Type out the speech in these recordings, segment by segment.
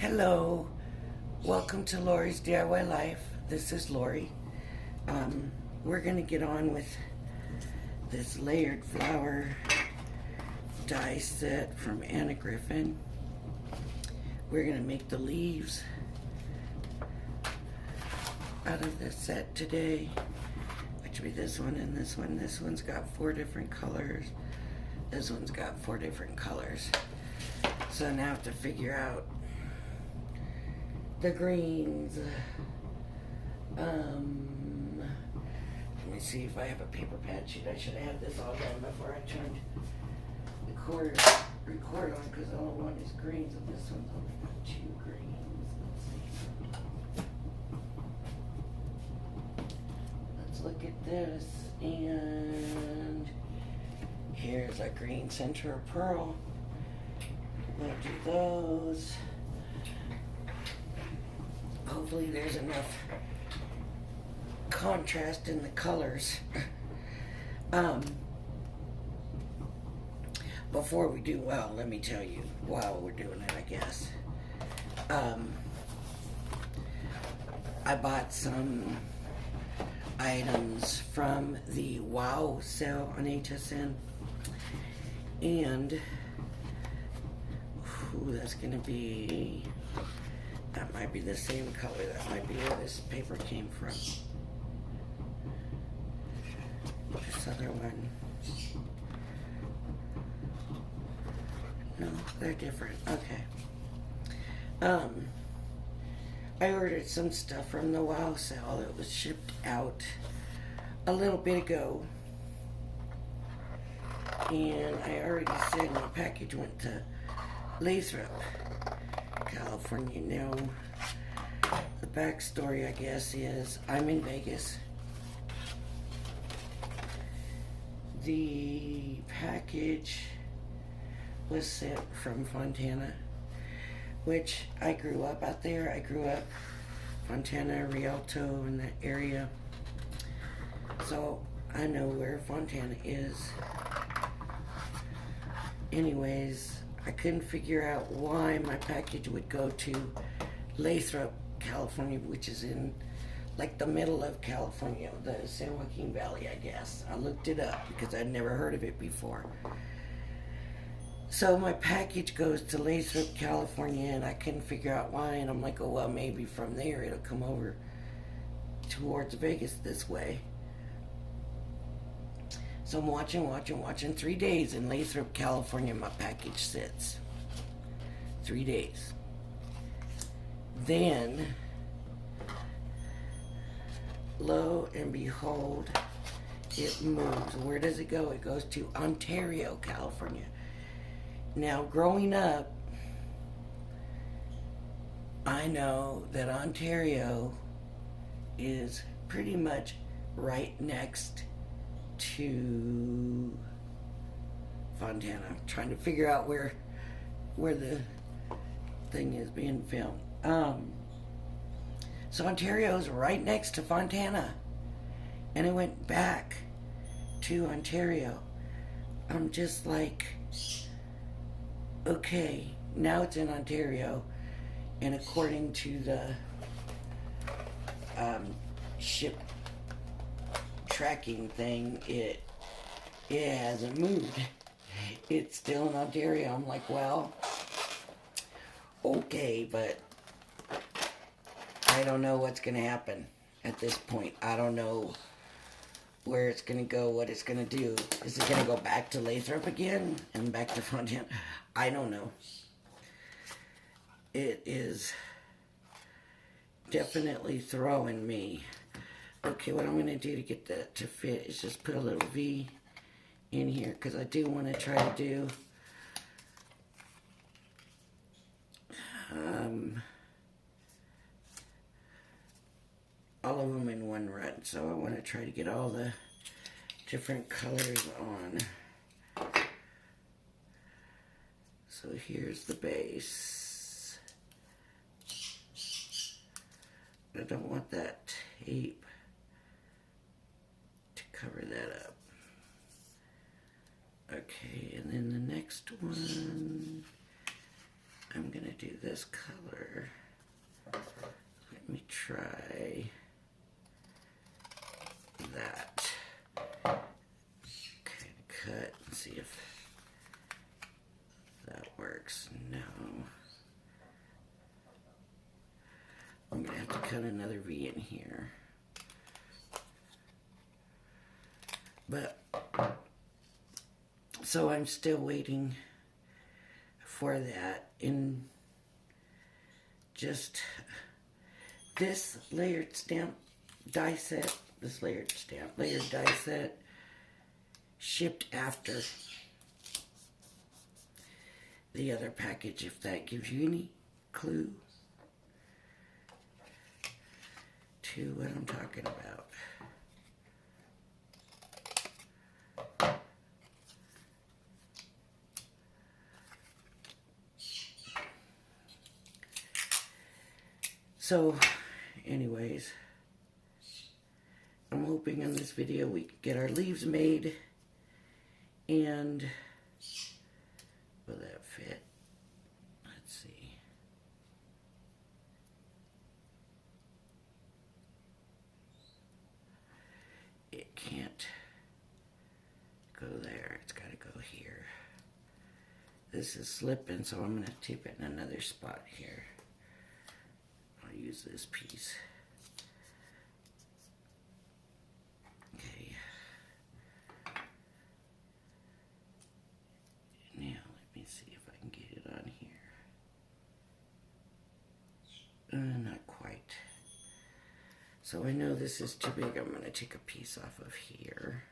Hello, welcome to Lori's DIY Life. This is Lori. We're gonna get on with this layered flower die set from Anna Griffin. We're gonna make the leaves out of this set today, which will be this one and this one. This one's got 4 different colors. This one's got 4 different colors. So now I have to figure out the greens. Let me see if I have a paper pad sheet. I should have had this all done before I turned the record on, because all I want is greens, and this one's only got 2 greens. Let's look at this, and here's a green center of pearl. We'll do those. Hopefully there's enough contrast in the colors. Before we do, well, let me tell you while we're doing it, I guess. I bought some items from the WOW sale on HSN, and that's gonna be, that might be the same color. That might be where this paper came from. This other one. No, they're different. Okay. I ordered some stuff from the WOW sale that was shipped out a little bit ago. And I already said my package went to Lathrop, California. Now, the backstory, I guess, is I'm in Vegas. The package was sent from Fontana, which I grew up out there. I grew up Fontana, Rialto, in that area. So I know where Fontana is. Anyways, I couldn't figure out why my package would go to Lathrop, California, which is in like the middle of California, the San Joaquin Valley, I guess. I looked it up because I'd never heard of it before. So my package goes to Lathrop, California, and I couldn't figure out why. And I'm like, oh, well, maybe from there it'll come over towards Vegas this way. So I'm watching. 3 days in Lathrop, California, my package sits. 3 days. Then, lo and behold, it moves. Where does it go? It goes to Ontario, California. Now, growing up, I know that Ontario is pretty much right next to Fontana. I'm trying to figure out where the thing is being filmed. So Ontario's right next to Fontana, and it went back to Ontario. I'm just like, okay, now it's in Ontario, and according to the ship tracking thing, it hasn't moved. It's still in Ontario. I'm like, well, okay, but I don't know what's going to happen at this point. I don't know where it's going to go, what it's going to do. Is it going to go back to Lathrop again and back to Fontana? I don't know. It is definitely throwing me. Okay, what I'm going to do to get that to fit is just put a little V in here, because I do want to try to do all of them in one run. So I want to try to get all the different colors on. So here's the base. I don't want that tape to cover that up. Okay, and then the next one, I'm going to to do this color. Let me try that. Okay, cut and see if that works. No. I'm going to have to cut another V in here. But, so I'm still waiting for that. In just this layered stamp die set, layered die set shipped after the other package, if that gives you any clue to what I'm talking about. So, anyways, I'm hoping in this video we can get our leaves made, and will that fit? Let's see. It can't go there, it's got to go here. This is slipping, so I'm going to tip it in another spot here. I'll use this piece. Okay. Now let me see if I can get it on here. Not quite. So I know this is too big. I'm going to take a piece off of here.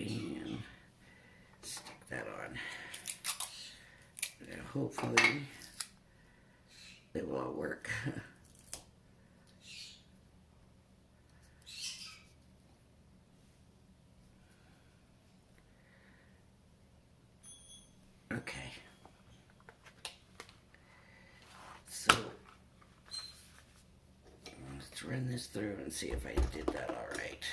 And stick that on. And hopefully it will all work. Okay. So let's run this through and see if I did that all right.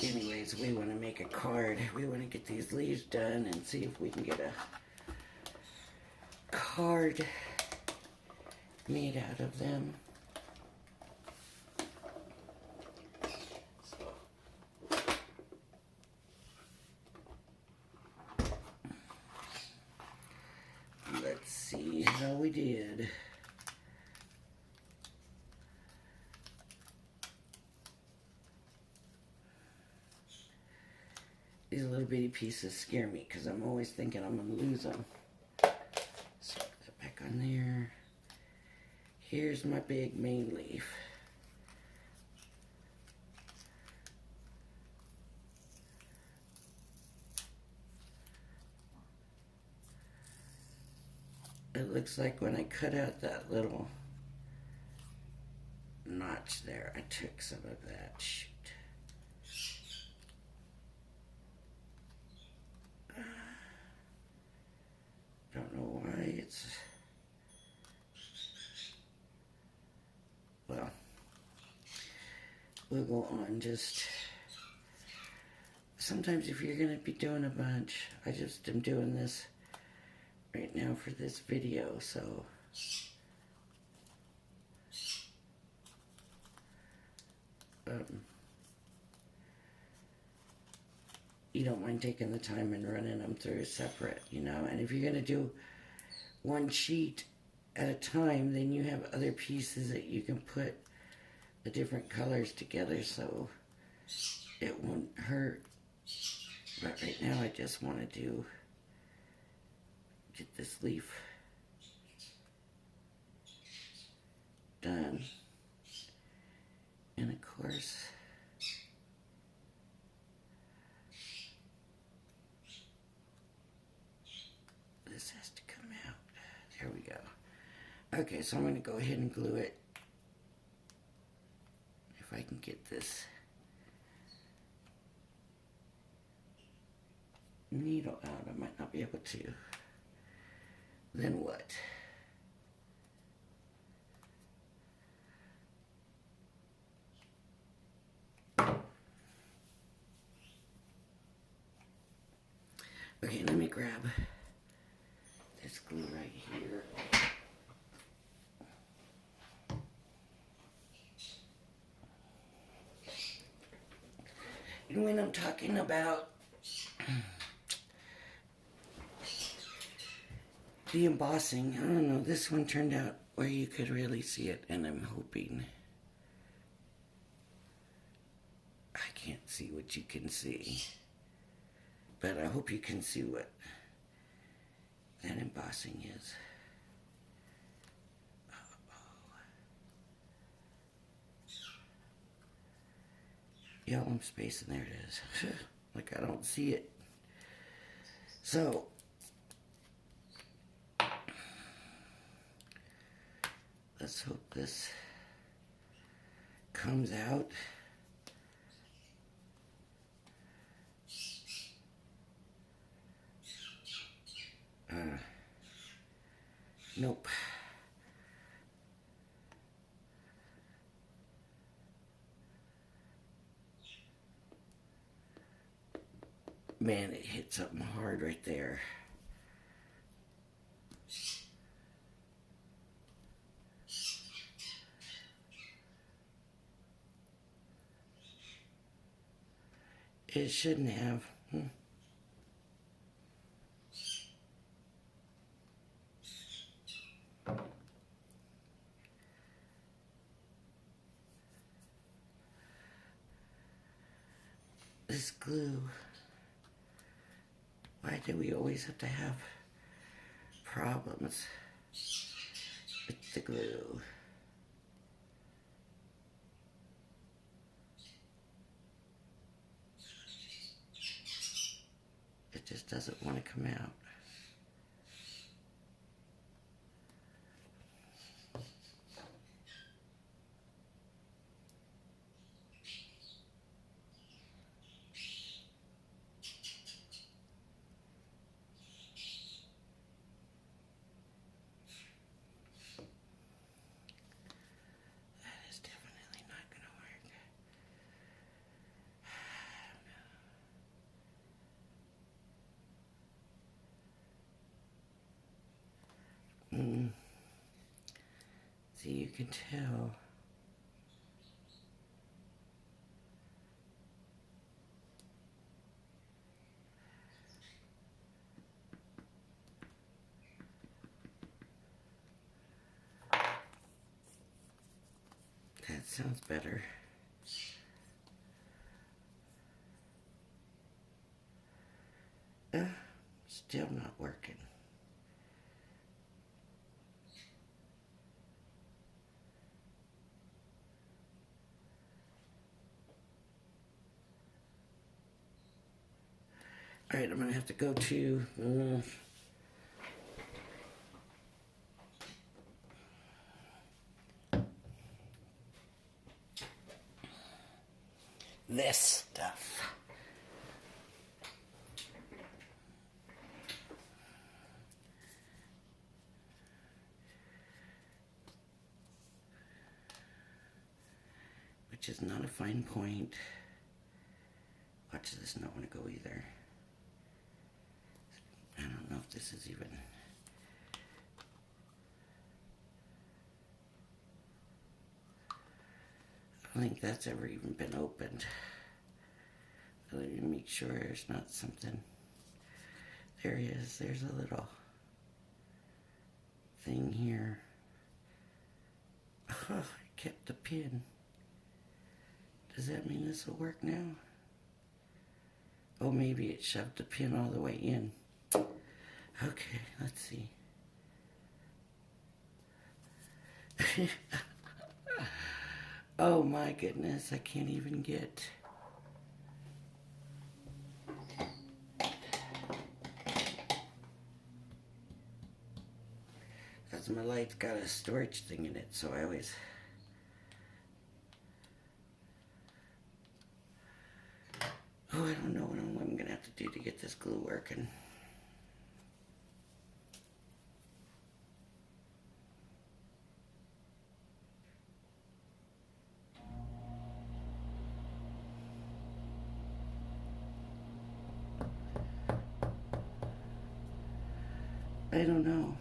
Anyways, we want to make a card. We want to get these leaves done and see if we can get a card made out of them. Let's see how we did. These little bitty pieces scare me because I'm always thinking I'm going to lose them. So put that back on there. Here's my big main leaf. It looks like when I cut out that little notch there, I took some of that. Shoot. Don't know why it's, well, we'll go on. Just sometimes if you're going to be doing a bunch, I just am doing this right now for this video, so you don't mind taking the time and running them through separate, you know. And if you're going to do one sheet at a time, then you have other pieces that you can put the different colors together so it won't hurt. But right now I just want to get this leaf done. And of course, this has to come out. There we go. Okay, so I'm going to go ahead and glue it. If I can get this needle out, I might not be able to. Then what? Okay, let me grab this glue right here. And when I'm talking about the embossing, I don't know, this one turned out where you could really see it, and I'm hoping I can't see what you can see, but I hope you can see what that embossing is. Yeah, I'm spacing, there it is. Like I don't see it. So, let's hope this comes out. Nope. Man, it hit something hard right there. It shouldn't have. This glue. Why do we always have to have problems with the glue? It just doesn't want to come out. That is definitely not going to work. See, you can tell. That sounds better. Still not working. All right, I'm gonna have to go to this stuff. Which is not a fine point. Watch this not want to go either. I don't know if this is even... I don't think that's ever even been opened. Let me make sure there's not something. There he is. There's a little thing here. Oh, I kept the pin. Does that mean this will work now? Oh, maybe it shoved the pin all the way in. Okay, let's see. Oh my goodness, I can't even get... Because my light's got a storage thing in it, so I always... Oh, I don't know what I'm going to have to do to get this glue working. I don't know.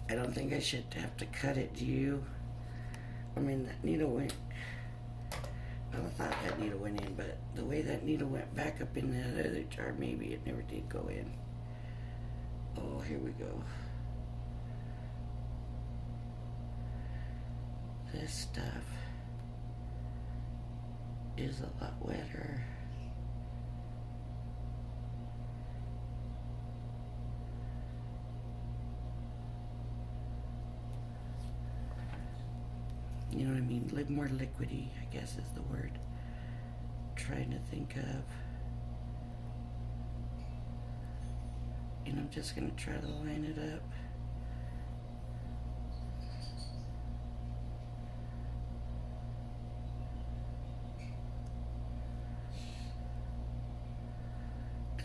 I don't think I should have to cut it, do you? I mean, that needle went, well, I thought that needle went in, but the way that needle went back up in that other jar, maybe it never did go in. Oh, here we go. This stuff is a lot wetter. You know what I mean? More liquidy, I guess is the word I'm trying to think of. And I'm just going to try to line it up.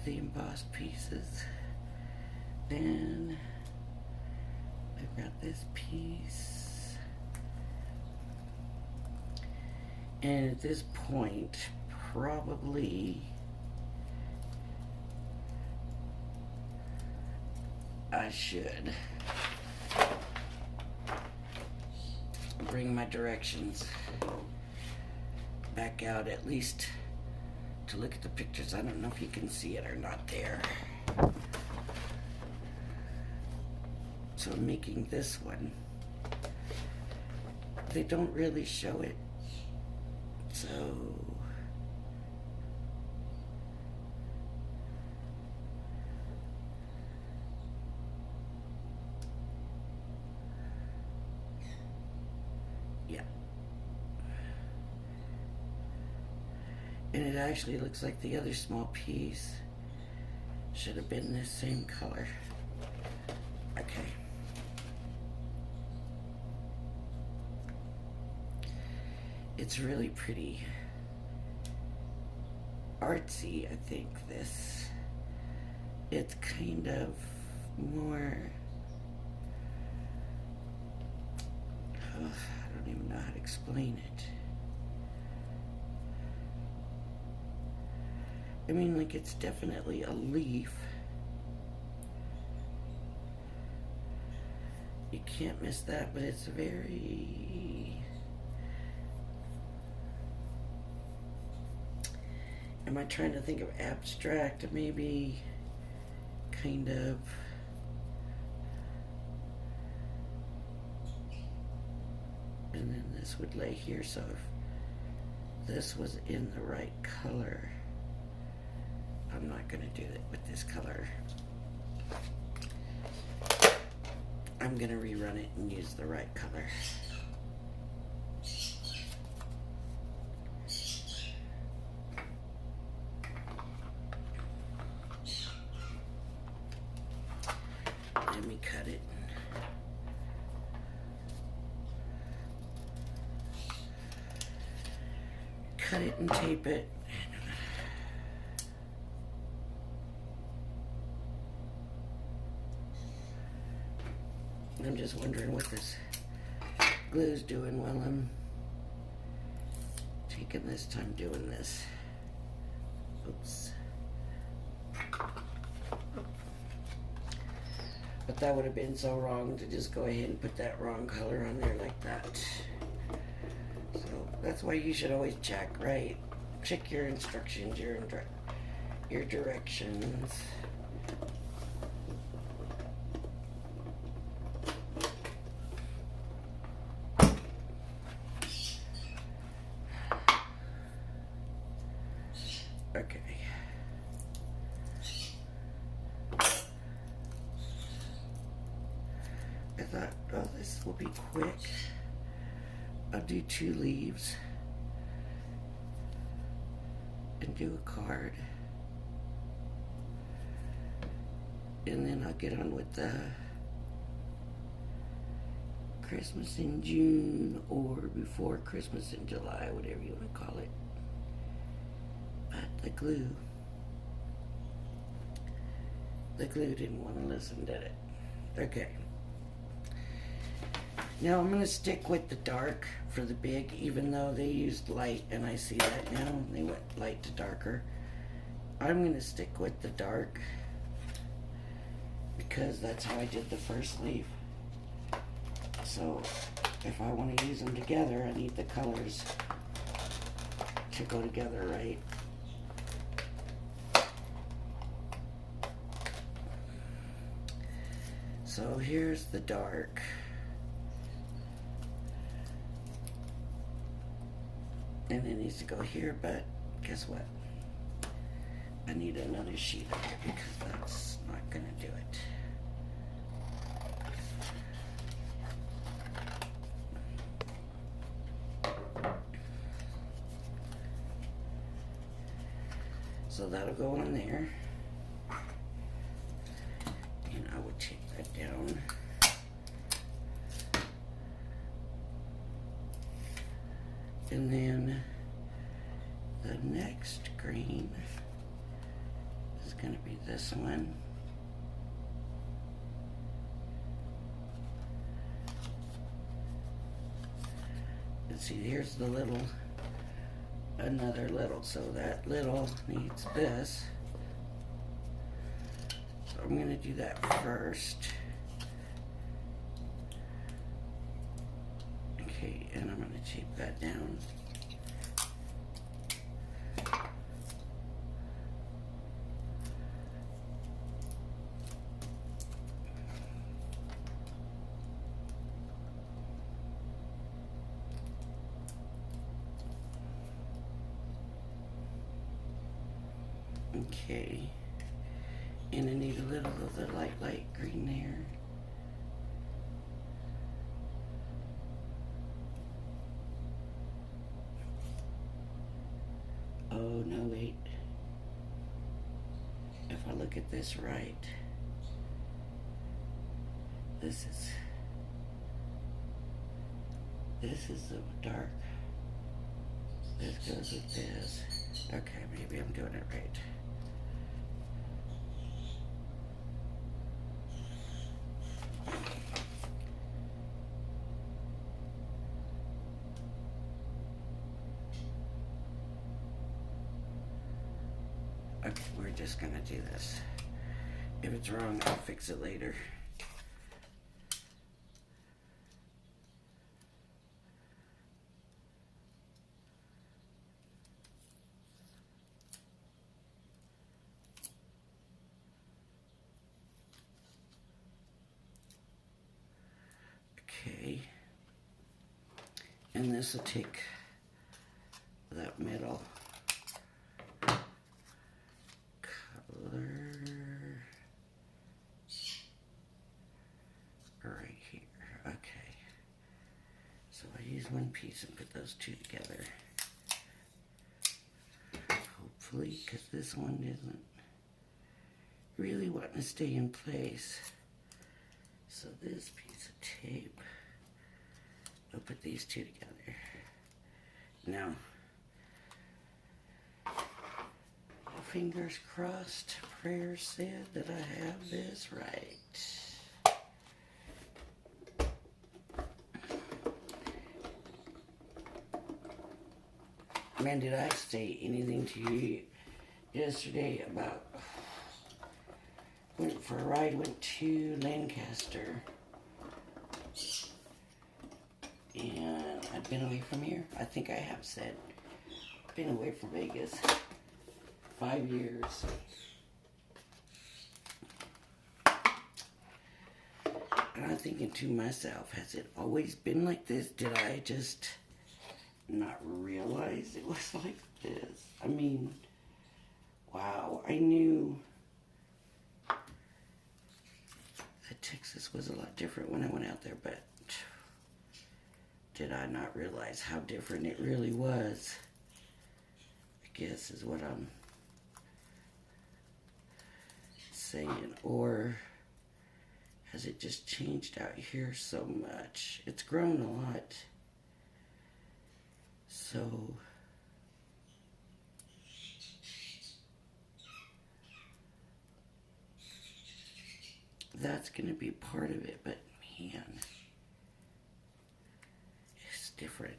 The embossed pieces. Then I've got this piece. And at this point, probably I should bring my directions back out, at least to look at the pictures. I don't know if you can see it or not there. So I'm making this one. They don't really show it. So yeah. And it actually looks like the other small piece should have been this same color. Okay. It's really pretty artsy, I think, this. It's kind of more, I don't even know how to explain it. I mean, like, it's definitely a leaf. You can't miss that, but it's very, am I trying to think of abstract? Maybe kind of, and then this would lay here, so if this was in the right color, I'm not going to do it with this color. I'm going to rerun it and use the right color. Let me cut it. Cut it and tape it. I'm just wondering what this glue's doing while I'm taking this time doing this. Oops. But that would have been so wrong to just go ahead and put that wrong color on there like that. So that's why you should always check, right? Check your instructions, your directions. Okay. I thought, oh, this will be quick. I'll do 2 leaves and do a card. And then I'll get on with the Christmas in June or before Christmas in July, whatever you want to call it. But the glue didn't want to listen, did it? Okay. Now I'm going to stick with the dark for the big, even though they used light, and I see that now. They went light to darker. I'm going to stick with the dark because that's how I did the first leaf. So if I want to use them together, I need the colors to go together right. So here's the dark. And it needs to go here, but guess what? I need another sheet of it because that's not going to do it. So that'll go on there. And I will take that down. And then the next green is going to be this one. And see, here's the little, another little. So that little needs this. So I'm going to do that first. Okay, and I'm going to tape that down. Okay, and I need a little of the light green there. Oh, no, wait. If I look at this right, this is the dark. This goes with this. Okay, maybe I'm doing it right. Okay, we're just gonna do this. If it's wrong, I'll fix it later. Okay, and this will take that middle color right here. Okay, so I use one piece and put those two together. Hopefully, because this one isn't really wanting to stay in place. So this piece of tape, I'll put these two together. Now, fingers crossed, prayers said that I have this right. Man, did I say anything to you yesterday about went for a ride, went to Lancaster, and I've been away from here. I think I have said been away from Vegas 5 years. And I'm thinking to myself, has it always been like this? Did I just not realize it was like this? I mean, wow, I knew that Texas was a lot different when I went out there, but did I not realize how different it really was? I guess is what I'm saying. Or has it just changed out here so much? It's grown a lot. So that's going to be part of it, but man, different.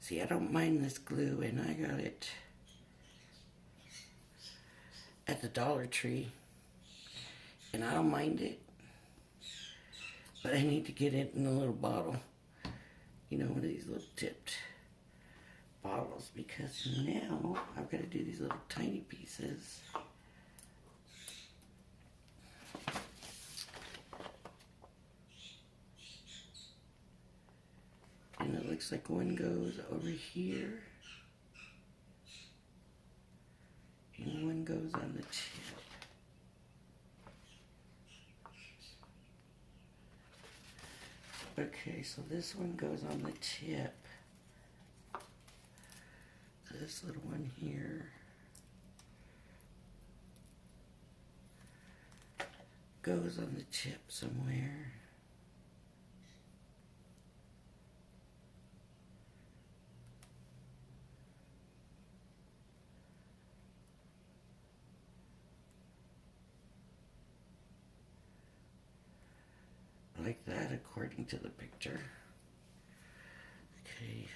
See, I don't mind this glue, and I got it at the Dollar Tree, and I don't mind it, but I need to get it in a little bottle, you know, one of these little tipped bottles, because now I've got to do these little tiny pieces. And it looks like one goes over here, and one goes on the tip. Okay, so this one goes on the tip. This little one here goes on the tip somewhere. Like that, according to the picture. Okay.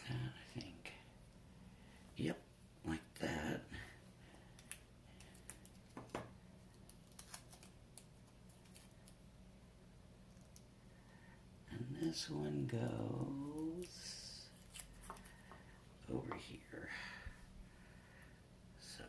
I think. Yep, like that. And this one goes over here. So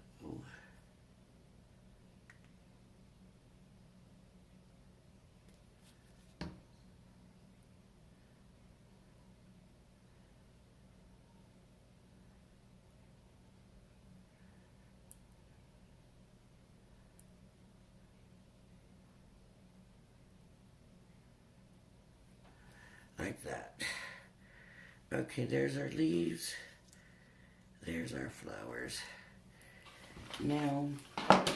like that. Okay, there's our leaves. There's our flowers. Now, got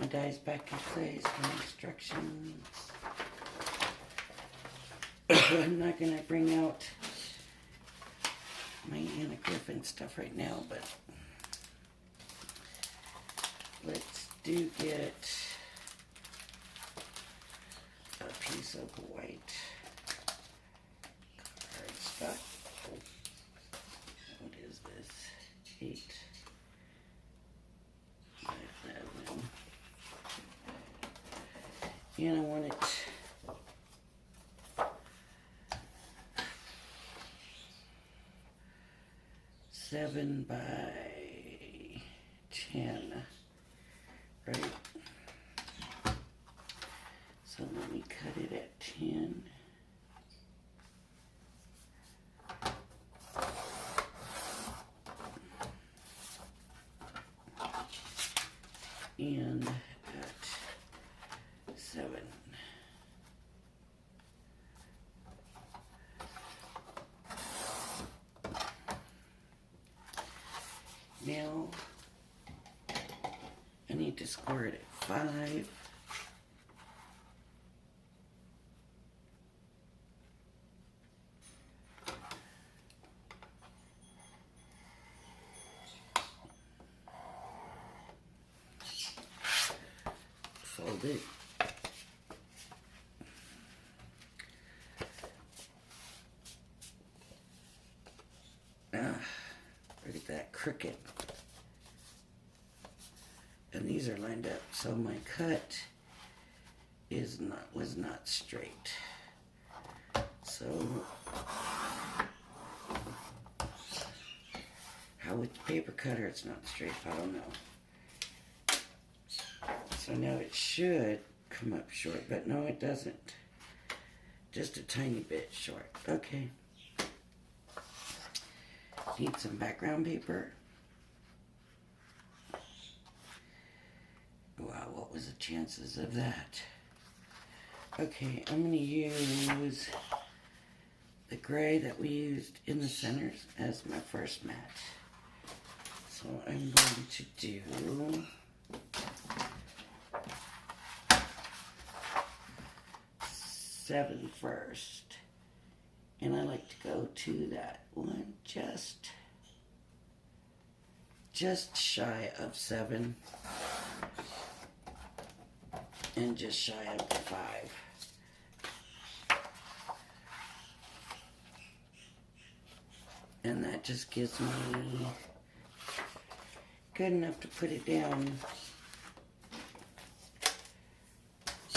my dies back in place for instructions. I'm not gonna bring out my Anna Griffin stuff right now, but let's do get a piece of white cardstock. What is this? 8 by 11. And I want it 7 by 10, right? So let me cut it at 10. And at 7. Now, I need to score it at 5. Fold it. crooked. And these are lined up, so my cut was not straight. So how with the paper cutter it's not straight, I don't know. So now it should come up short, but no, it doesn't. Just a tiny bit short. Okay. Need some background paper. Wow, what was the chances of that? Okay, I'm going to use the gray that we used in the centers as my first mat. So I'm going to do 7 first. And I like to go to that one just shy of 7. And just shy of 5. And that just gives me good enough to put it down,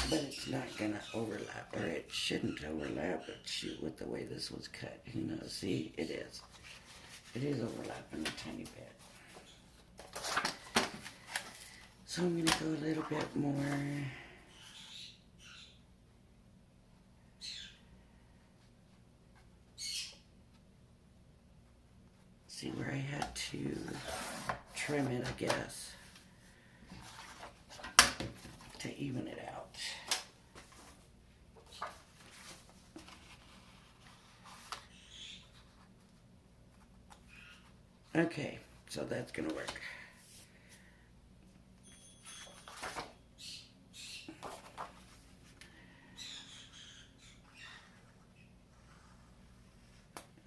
but it's not gonna overlap, or it shouldn't overlap, but shoot, with the way this was cut, who knows? See, it is overlapping a tiny bit. So I'm gonna go a little bit more. See where I had to trim it, I guess, to even it out. Okay, so that's gonna work.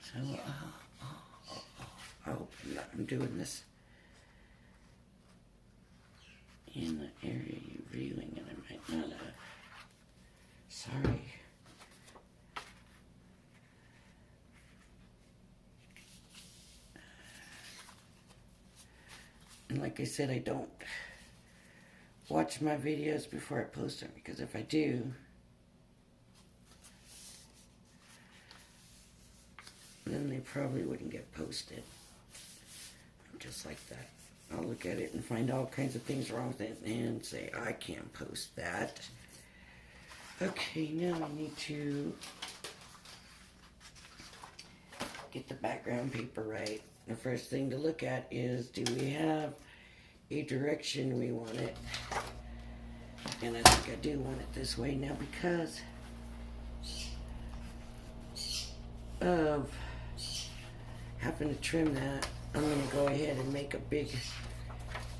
So, I hope I'm doing this in the area you're viewing, and I might not have. Sorry. And like I said, I don't watch my videos before I post them, because if I do, then they probably wouldn't get posted. I'm just like that. I'll look at it and find all kinds of things wrong with it and say, I can't post that. Okay, now I need to get the background paper right. The first thing to look at is, do we have a direction we want it? And I think I do want it this way now, because of having to trim that. I'm going to go ahead and make a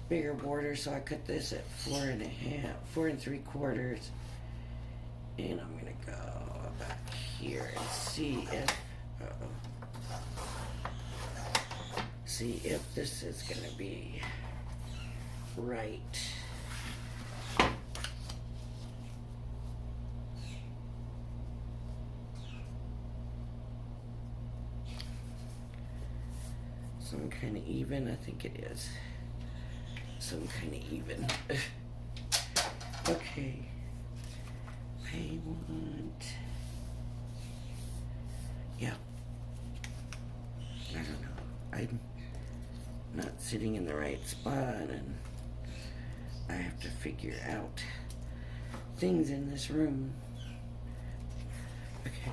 bigger border. So I cut this at 4 3/4, and I'm going to go back here and see if this is going to be right. Some kind of even, I think it is. Some kind of even. Okay. I want... Yeah. I don't know. I'm not sitting in the right spot, and I have to figure out things in this room. Okay.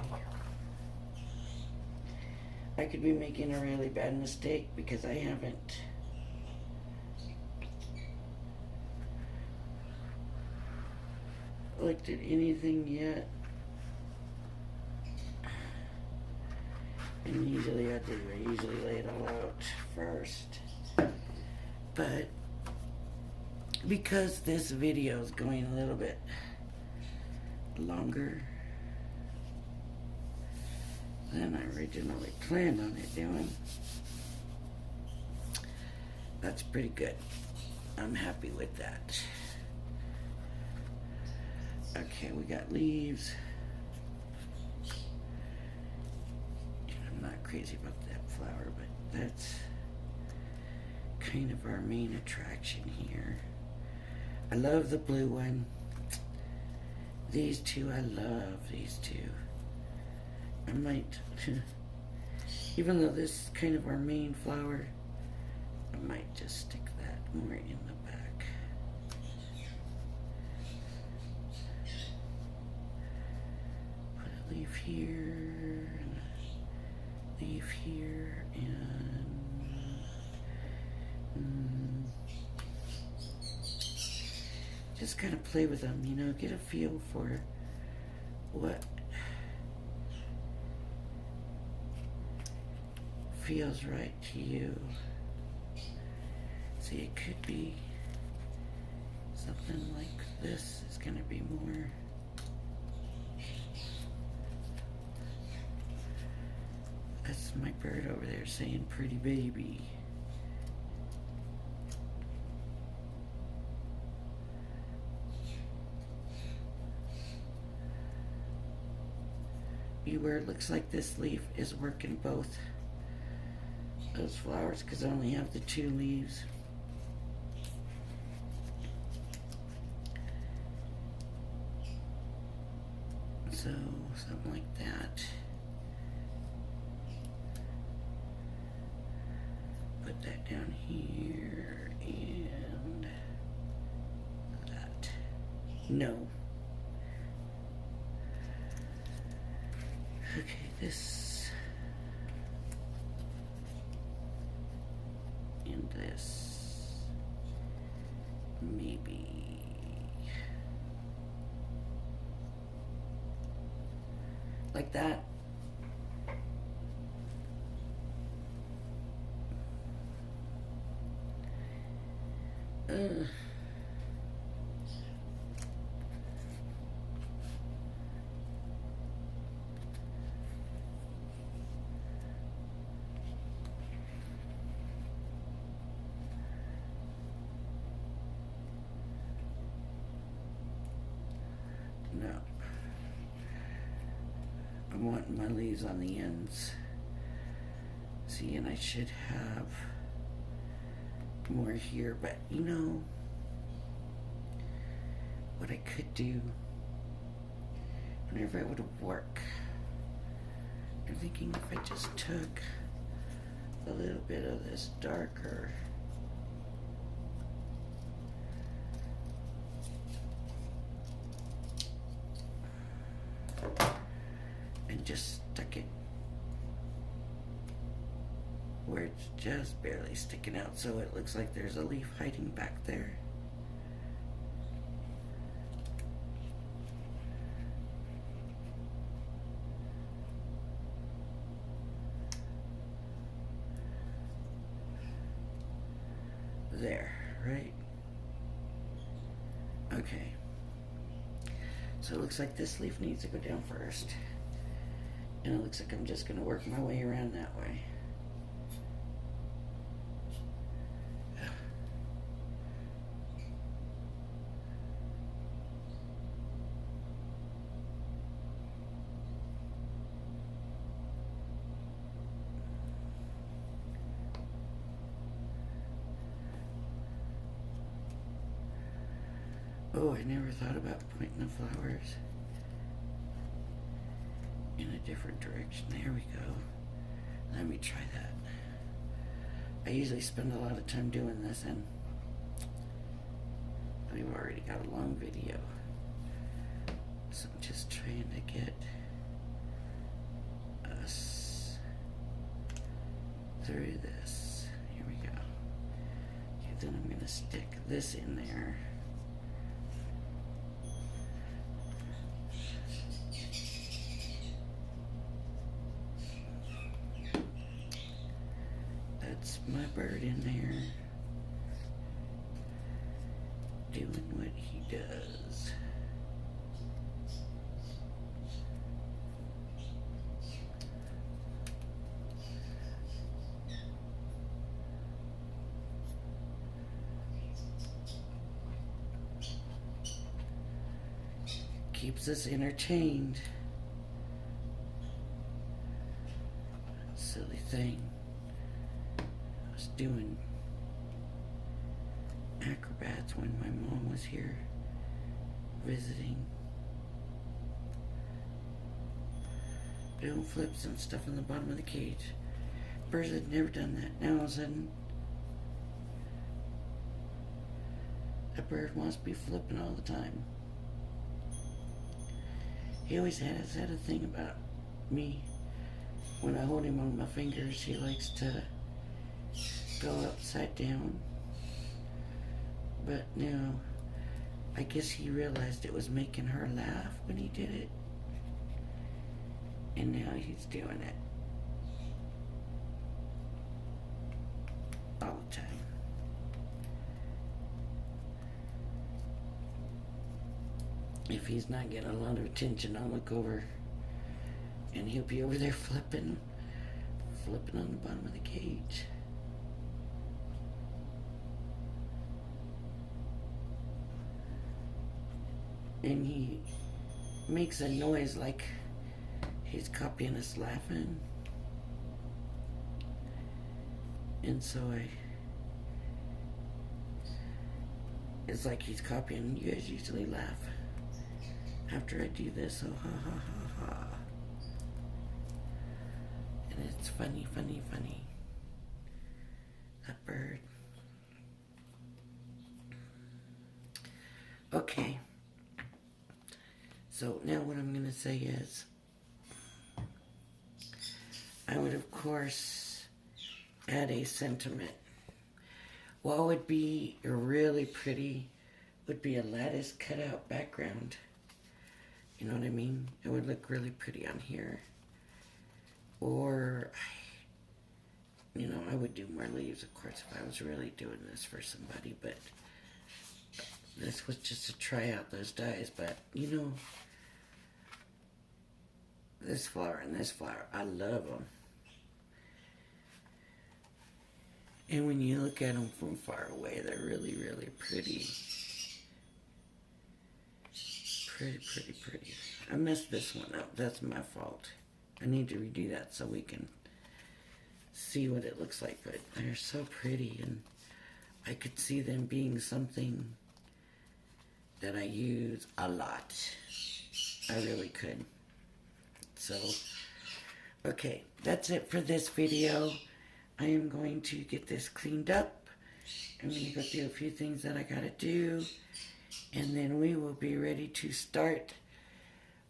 I could be making a really bad mistake because I haven't looked at anything yet. And usually I do. I usually lay it all out first. But because this video is going a little bit longer than I originally planned on it doing, that's pretty good. I'm happy with that. Okay, we got leaves. I'm not crazy about that flower, but that's kind of our main attraction here. I love the blue one. These two, I love these two. I might, even though this is kind of our main flower, I might just stick that more in the back. Put a leaf here, and a leaf here, and just kind of play with them, you know, get a feel for what feels right to you. See, it could be something like this is going to be more. That's my bird over there saying pretty baby. Where it looks like this leaf is working both those flowers because I only have the 2 leaves. So something like that. Put that down here and that. No. Okay, this and this, maybe. Like that. No. I'm wanting my leaves on the ends. See, and I should have more here, but you know what I could do whenever it would work. I'm thinking if I just took a little bit of this darker and just stuck it where it's just barely sticking out so it looks like there's a leaf hiding back there. There, right? Okay. So it looks like this leaf needs to go down first. And it looks like I'm just going to work my way around that way. Oh, I never thought about pointing the flowers in a different direction. There we go. Let me try that. I usually spend a lot of time doing this, and we've already got a long video. So I'm just trying to get us through this. Here we go. Okay, then I'm going to stick this in there. My bird in there doing what he does. Keeps us entertained. Silly thing. Doing acrobats when my mom was here visiting. Doing flips and stuff on the bottom of the cage. Birds had never done that. Now all of a sudden, a bird wants to be flipping all the time. He always has had a thing about me. When I hold him on my fingers, he likes to go upside down. But now, I guess he realized it was making her laugh when he did it. And now he's doing it all the time. If he's not getting a lot of attention, I'll look over and he'll be over there flipping on the bottom of the cage. And he makes a noise like he's copying us laughing. And so it's like he's copying. You guys usually laugh after I do this, so ha ha ha ha. And it's funny. That bird. Okay. So now what I'm going to say is, I would of course add a sentiment. What would be really pretty would be a lattice cutout background. You know what I mean? It would look really pretty on here. Or, you know, I would do more leaves, of course, if I was really doing this for somebody. But this was just to try out those dyes. But, you know, this flower and this flower, I love them. And when you look at them from far away, they're really, really pretty. Pretty. I messed this one up. That's my fault. I need to redo that so we can see what it looks like. But they're so pretty, and I could see them being something that I use a lot. I really could. So, okay, that's it for this video. I am going to get this cleaned up. I'm going to go through a few things that I got to do. And then we will be ready to start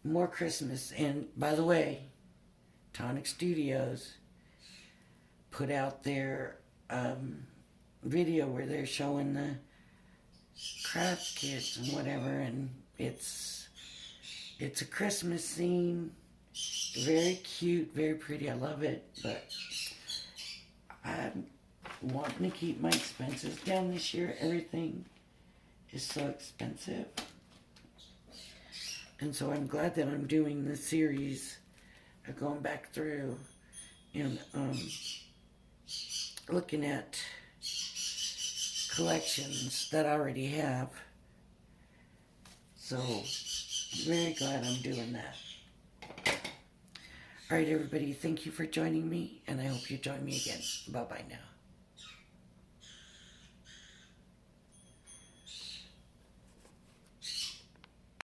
more Christmas. And by the way, Tonic Studios put out their video where they're showing the craft kits and whatever. And it's a Christmas scene. Very cute, very pretty. I love it. But I'm wanting to keep my expenses down this year. Everything is so expensive. And so I'm glad that I'm doing this series of going back through and looking at collections that I already have. So very glad I'm doing that. All right, everybody, thank you for joining me, and I hope you join me again. Bye-bye now.